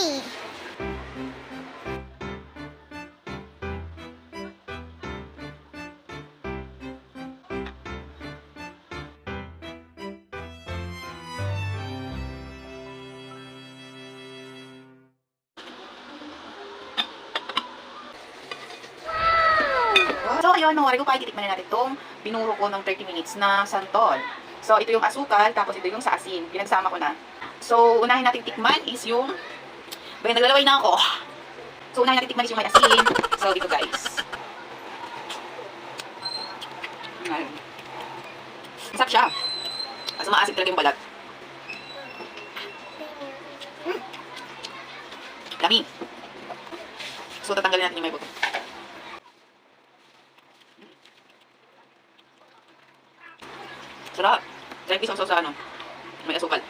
yummy! So, ayun, mga ko, titikman na natin itong binuro ko ng 30 minutes na santol. So, ito yung asukal, tapos ito yung sa asin. Pinagsama ko na. So, unahin natin tikman is yung... Bayan, naglalaway na ako. So, unahin natin tikman is yung may asin. So, ito guys. Ngayon. Masarap siya. Kasi maasin talaga yung balat. Lami. So, tatanggalin natin yung may buto. Sarap. Sarap isang sauce sa ano. May asukal.